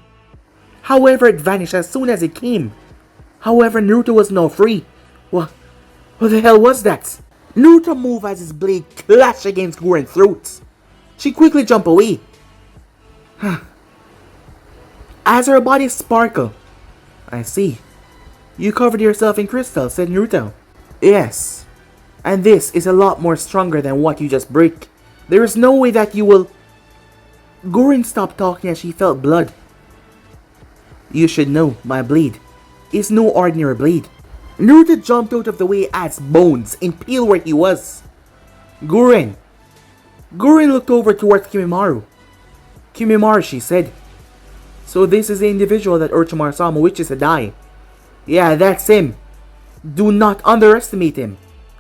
However, it vanished as soon as it came. However, Naruto was now free. What the hell was that? Naruto moved as his blade clashed against Guren's throat. She quickly jumped away. As her body sparkled. I see. You covered yourself in crystal, said Naruto. Yes. And this is a lot more stronger than what you just break. There is no way that you will... Guren stopped talking as she felt blood. You should know, my blade is no ordinary blade. Naruto jumped out of the way as bones impaled where he was. Guren looked over towards Kimimaro. Kimimaro, she said. So this is the individual that Orochimaru-sama wishes to die. Yeah, that's him. Do not underestimate him.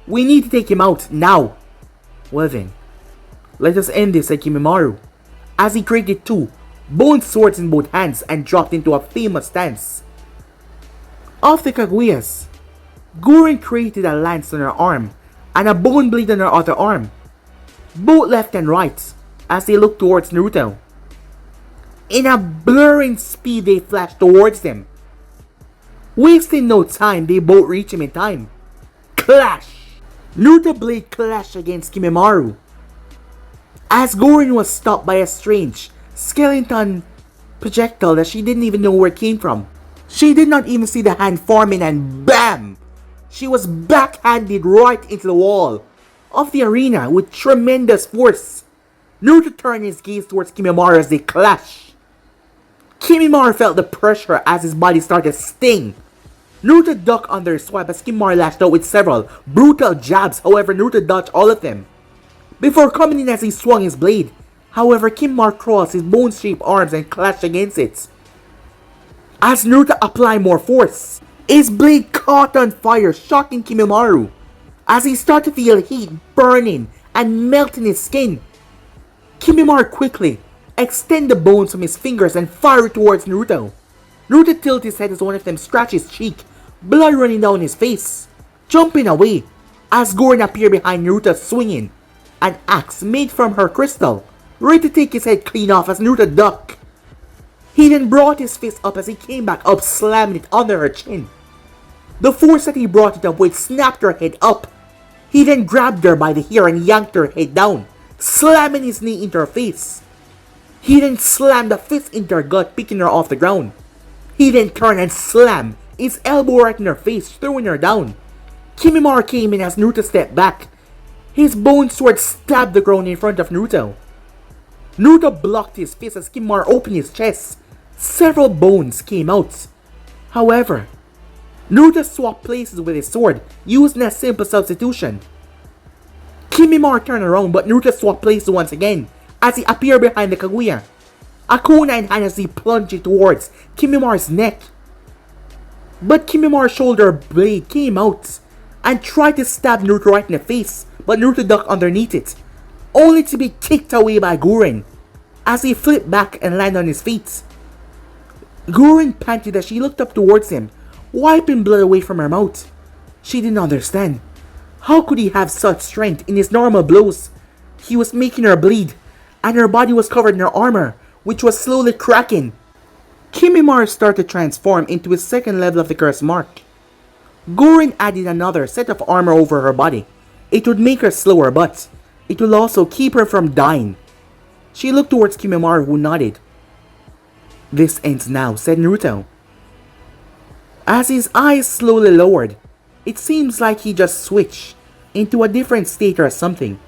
We need to take him out now. Well then, let us end this, said Kimimaro, as he created two bone swords in both hands and dropped into a famous stance. Of the Kaguyas, Guren created a lance on her arm and a bone blade on her other arm, both left and right, as they looked towards Naruto. In a blurring speed, they flashed towards them. Wasting no time, they both reached him in time. Clash! Naruto's blade clashed against Kimimaro, as Guren was stopped by a strange skeleton projectile that she didn't even know where it came from. She did not even see the hand forming, and BAM! She was backhanded right into the wall of the arena with tremendous force. Naruto turned his gaze towards Kimimaro as they clashed. Kimimaro felt the pressure as his body started to sting. Naruto ducked under his swipe as Kimimaro lashed out with several brutal jabs. However, Naruto dodged all of them before coming in as he swung his blade. However, Kimimaro crossed his bone-shaped arms and clashed against it. As Naruto applied more force, his blade caught on fire, shocking Kimimaro as he started to feel heat burning and melting his skin. Kimimaro quickly extended the bones from his fingers and fired towards Naruto. Naruto tilted his head as one of them scratched his cheek, blood running down his face, jumping away as Guren appeared behind Naruto swinging an axe made from her crystal, ready to take his head clean off as Naruto ducked. He then brought his fist up as he came back up, slamming it under her chin. The force that he brought it up with snapped her head up. He then grabbed her by the hair and yanked her head down, slamming his knee into her face. He then slammed a fist into her gut, picking her off the ground. He then turned and slammed his elbow right in her face, throwing her down. Kimimaro came in as Naruto stepped back. His bone sword stabbed the ground in front of Naruto. Naruto blocked his fist as Kimimaro opened his chest. Several bones came out. However, Naruto swapped places with his sword, using a simple substitution. Kimimaro turned around, but Naruto swapped places once again, as he appeared behind the Kaguya. A kunai hand as he plunged it towards Kimimaru's neck. But Kimimaru's shoulder blade came out and tried to stab Naruto right in the face, but Naruto ducked underneath it, only to be kicked away by Guren, as he flipped back and landed on his feet. Guren panted as she looked up towards him, wiping blood away from her mouth. She didn't understand. How could he have such strength in his normal blows? He was making her bleed, and her body was covered in her armor, which was slowly cracking. Kimimaru started to transform into his second level of the curse mark. Guren added another set of armor over her body. It would make her slower, but it will also keep her from dying. She looked towards Kimimaru, who nodded. "This ends now," said Naruto. As his eyes slowly lowered, it seems like he just switched into a different state or something.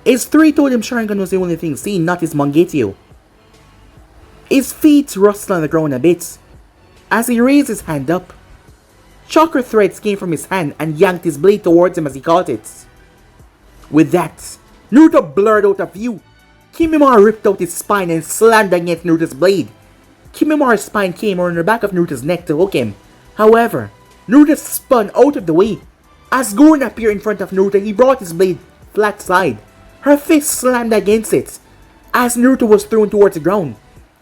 His three-totem Sharingan was the only thing seen, not his Mangekyou. His feet rustled on the ground a bit. As he raised his hand up, chakra threads came from his hand and yanked his blade towards him as he caught it. With that, Naruto blurred out of view. Kimimaru ripped out his spine and slammed against Naruto's blade. Kimimaru's spine came around the back of Naruto's neck to hook him. However, Naruto spun out of the way. As Guren appeared in front of Naruto, he brought his blade flat side. Her fist slammed against it. As Naruto was thrown towards the ground,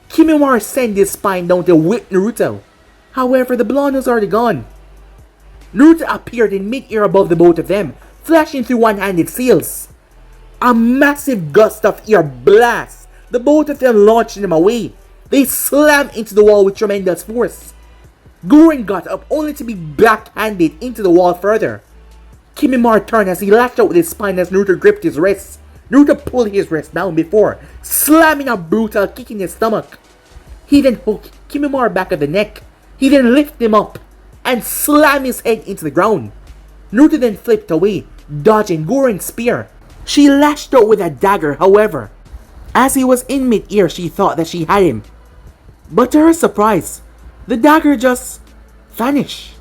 Kimimaru sent his spine down to whip Naruto. However, the blonde was already gone. Naruto appeared in mid-air above the both of them, flashing through one-handed seals. A massive gust of air blast. The both of them launched them away. They slammed into the wall with tremendous force. Guren got up only to be backhanded into the wall further. Kimimaru turned as he lashed out with his spine as Naruto gripped his wrist. Naruto pulled his wrist down before slamming a brutal kick in his stomach. He then hooked Kimimaru back at the neck. He then lifted him up and slammed his head into the ground. Naruto then flipped away, dodging Guren's spear. She lashed out with a dagger, however. As he was in mid-air, she thought that she had him. But to her surprise, the dagger just vanished.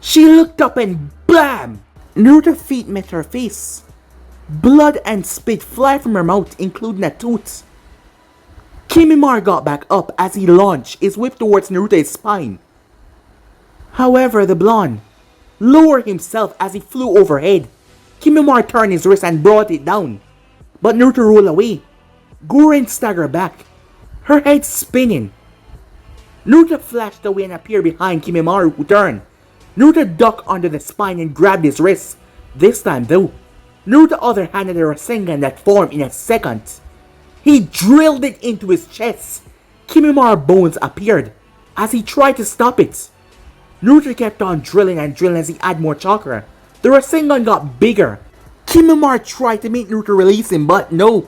She looked up and BAM! Naruto's feet met her face. Blood and spit fly from her mouth, including a tooth. Kimimaru got back up as he launched his whip towards Naruto's spine. However, the blonde lowered himself as he flew overhead. Kimimaru turned his wrist and brought it down. But Naruto rolled away. Guren staggered back, her head spinning. Naruto flashed away and appeared behind Kimimaru, who turned. Naruto ducked under the spine and grabbed his wrist. This time though, Naruto other-handed a Rasengan that formed in a second. He drilled it into his chest. Kimimaru's bones appeared as he tried to stop it. Naruto kept on drilling and drilling as he added more chakra. The Rasengan got bigger. Kimimaru tried to make Naruto release him, but no.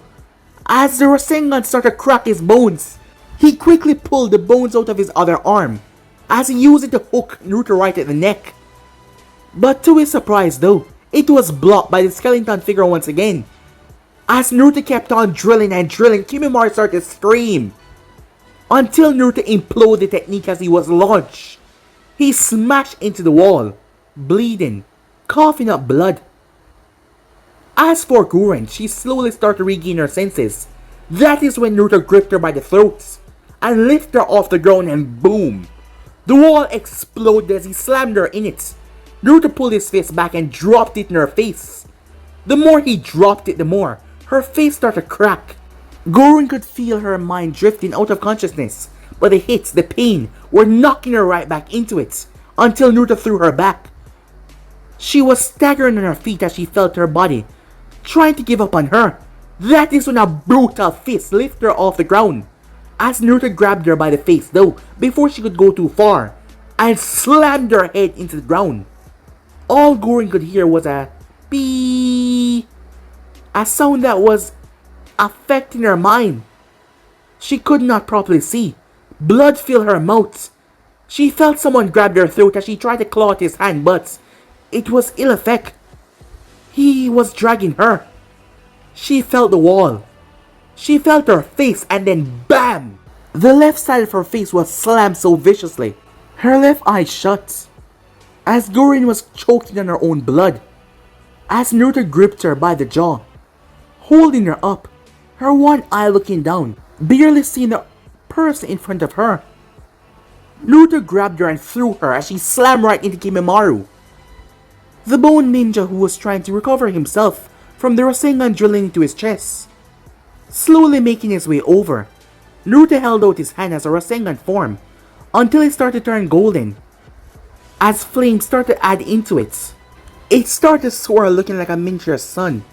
As the Rasengan started to crack his bones, he quickly pulled the bones out of his other arm, as he used it to hook Naruto right at the neck. But to his surprise though, it was blocked by the skeleton figure once again. As Naruto kept on drilling and drilling, Kimimaru started to scream. Until Naruto imploded the technique as he was launched. He smashed into the wall, bleeding, coughing up blood. As for Guren, she slowly started to regain her senses. That is when Naruto gripped her by the throat and lifted her off the ground, and boom! The wall exploded as he slammed her in it. Naruto pulled his fist back and dropped it in her face. The more he dropped it, the more her face started to crack. Guren could feel her mind drifting out of consciousness, but the hits, the pain, were knocking her right back into it, until Naruto threw her back. She was staggering on her feet as she felt her body trying to give up on her. That is when a brutal fist lifted her off the ground. As Naruto grabbed her by the face though, before she could go too far, and slammed her head into the ground. All Guren could hear was a beep, a sound that was affecting her mind. She could not properly see. Blood filled her mouth. She felt someone grab her throat as she tried to claw at his hand, but it was ill effect. He was dragging her. She felt the wall. She felt her face, and then BAM! The left side of her face was slammed so viciously. Her left eye shut. as Guren was choking on her own blood. As Naruto gripped her by the jaw, holding her up, her one eye looking down, barely seeing the person in front of her. Naruto grabbed her and threw her as she slammed right into Kimimaro, the bone ninja who was trying to recover himself from the Rasengan drilling into his chest. Slowly making his way over, Naruto held out his hand as a Rasengan form until it started to turn golden. As flames started to add into it, it started to soar looking like a miniature sun,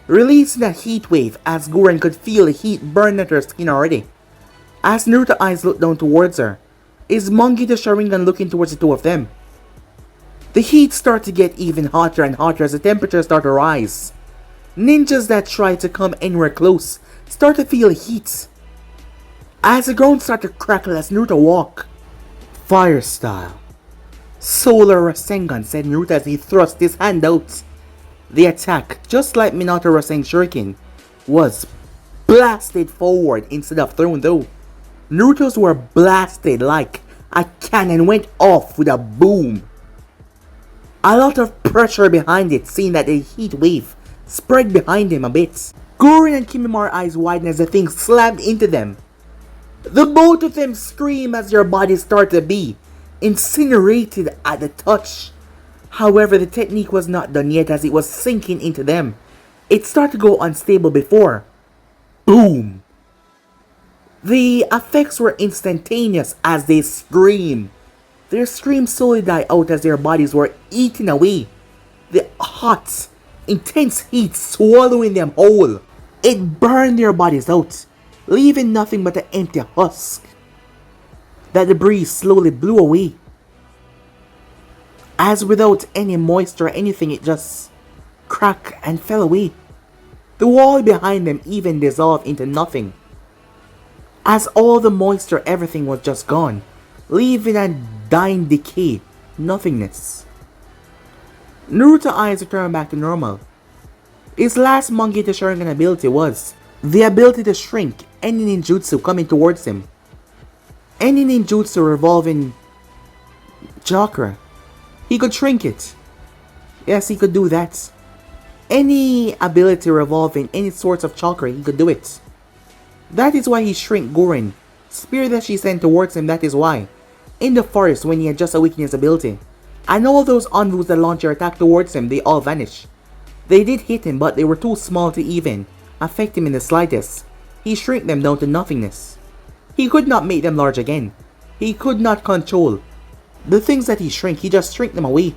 releasing a heat wave as Guren could feel the heat burn at her skin already. As Naruto's eyes looked down towards her, his Mangita Sharingan looking towards the two of them. The heat started to get even hotter and hotter as the temperature started to rise. Ninjas that tried to come anywhere close started to feel heat, as the ground started to crackle as Naruto walked. Fire style. Solar Rasengan, said Naruto as he thrust his hand out. The attack, just like Minato Rasengan Shuriken, was blasted forward instead of thrown though. Naruto's were blasted like a cannon went off with a boom. A lot of pressure behind it, seeing that the heat wave spread behind him a bit. Guren and Kimimaro eyes widened as the thing slammed into them. The both of them scream as their bodies start to be incinerated at the touch. However, the technique was not done yet as it was sinking into them. It started to go unstable before. Boom! The effects were instantaneous as they screamed. Their screams slowly died out as their bodies were eaten away. The hot, intense heat swallowing them whole. It burned their bodies out, leaving nothing but an empty husk that the breeze slowly blew away. As without any moisture or anything, it just cracked and fell away. The wall behind them even dissolved into nothing, as all the moisture, everything was just gone, leaving a dying decay, nothingness. Naruto's eyes returned back to normal. His last Mangita Sharingan ability was the ability to shrink any ninjutsu coming towards him. Any ninjutsu revolving chakra, he could shrink it. Yes, he could do that. Any ability revolving any sorts of chakra, he could do it. That is why he shrank Guren. Spear that she sent towards him, that is why. In the forest when he had just awakened his ability. And all those Anvus that launched their attack towards him, they all vanished. They did hit him, but they were too small to even affect him in the slightest. He shrank them down to nothingness. He could not make them large again. He could not control the things that he shrank, he just shrank them away.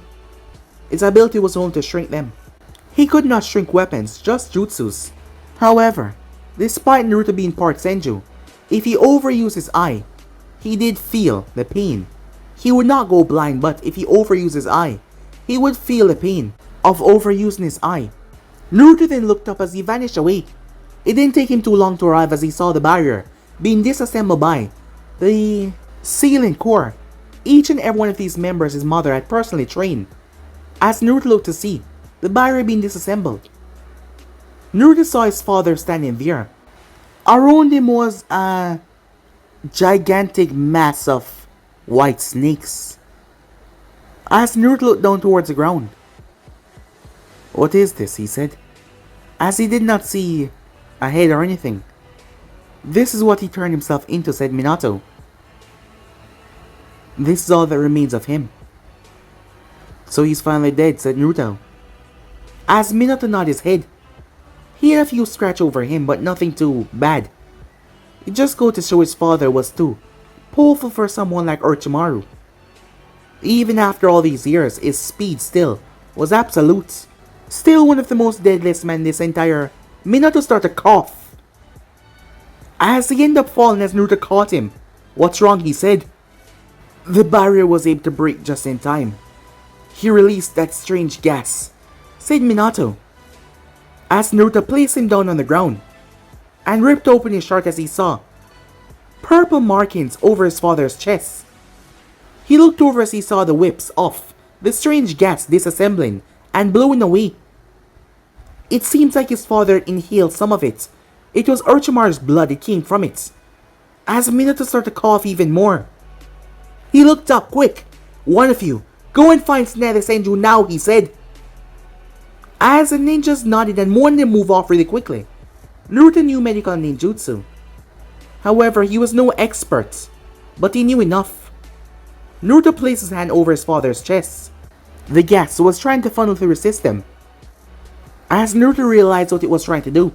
His ability was only to shrink them. He could not shrink weapons, just jutsus. However, despite Naruto being part Senju, if he overused his eye, he did feel the pain. He would not go blind, but if he overused his eye, he would feel the pain of overusing his eye. Naruto then looked up as he vanished away. It didn't take him too long to arrive as he saw the barrier being disassembled by the Sealing Core. Each and every one of these members his mother had personally trained. As Naruto looked to see the barrier being disassembled, Naruto saw his father standing there. Around him was a gigantic mass of white snakes. As Naruto looked down towards the ground, "What is this?" he said, as he did not see a head or anything. "This is what he turned himself into," said Minato. "This is all that remains of him." "So he's finally dead," said Naruto. As Minato nodded his head, he had a few scratches over him, but nothing too bad. It just goes to show his father was too powerful for someone like Orochimaru. Even after all these years, his speed still was absolute. Still one of the most deadliest men in this entire... Minato started to cough, as he ended up falling as Naruto caught him. "What's wrong?" he said. The barrier was able to break just in time. "He released that strange gas," said Minato, as Naruto placed him down on the ground and ripped open his shirt as he saw purple markings over his father's chest. He looked over as he saw the whips off the strange gas disassembling and blowing away. It seems like his father inhaled some of it. It was Orochimaru's blood that came from it. As Minato started to cough even more, he looked up. "Quick, one of you, Go and find Sneha Senju now, he said. As the ninjas nodded and warned them move off really quickly. Naruto knew medical ninjutsu. However, he was no expert, but he knew enough. Naruto placed his hand over his father's chest. The gas was trying to funnel through his system. As Naruto realized what it was trying to do,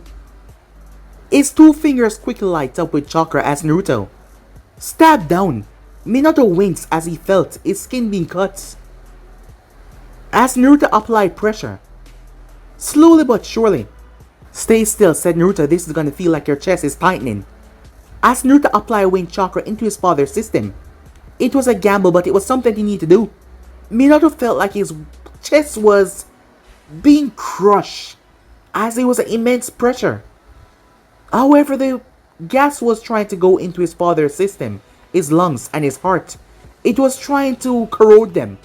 his 2 fingers quickly light up with chakra as Naruto stabbed down. Minato winced as he felt his skin being cut. As Naruto applied pressure, slowly but surely. Stay still, said Naruto, this is gonna feel like your chest is tightening. As Naruto applied wind chakra into his father's system, it was a gamble, but it was something he needed to do. Minato felt like his chest was being crushed as it was an immense pressure. However, the gas was trying to go into his father's system, his lungs and his heart. It was trying to corrode them.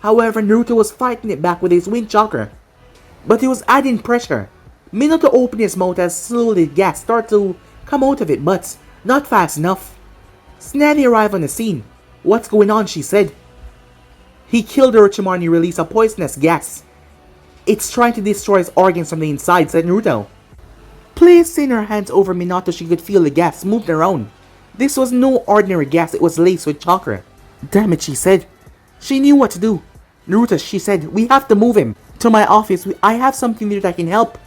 However, Naruto was fighting it back with his wind chakra. But it was adding pressure. Minato opened his mouth as slowly gas started to come out of it, but not fast enough. Sneha arrived on the scene. What's going on, she said. He killed Orochimaru and he released a poisonous gas. It's trying to destroy his organs from the inside, said Naruto. Placing her hands over Minato, she could feel the gas moving around. This was no ordinary gas, it was laced with chakra. Damn it, she said. She knew what to do. Naruto, she said, we have to move him to my office. I have something there that can help.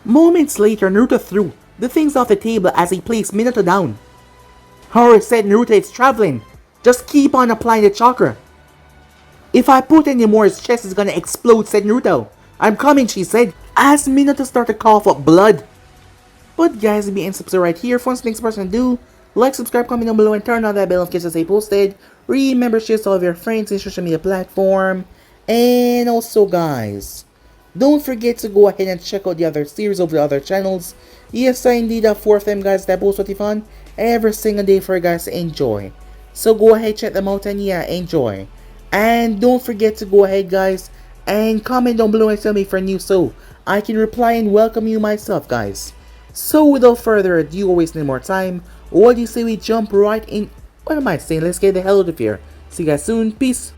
Moments later, Naruto threw the things off the table as he placed Minato down. Hurry, said Naruto, it's traveling. Just keep on applying the chakra. If I put any more, his chest is gonna explode, said Naruto. I'm coming, she said, as Minato started to cough up blood. But guys, be and subscribe right here. For next person to do, like, subscribe, comment down below, and turn on that bell in case I say posted. Remember, share to all of your friends and social media platform. And also, guys, don't forget to go ahead and check out the other series of the other channels. Yes, I indeed have 4 of them, guys, that post what fun every single day for you guys to enjoy. So go ahead, check them out, and yeah, enjoy. And don't forget to go ahead, guys, and comment down below and tell me if you're new so I can reply and welcome you myself, guys. So without further ado, wasting more time, what do you say we jump right in? What am I saying? Let's get the hell out of here. See you guys soon. Peace.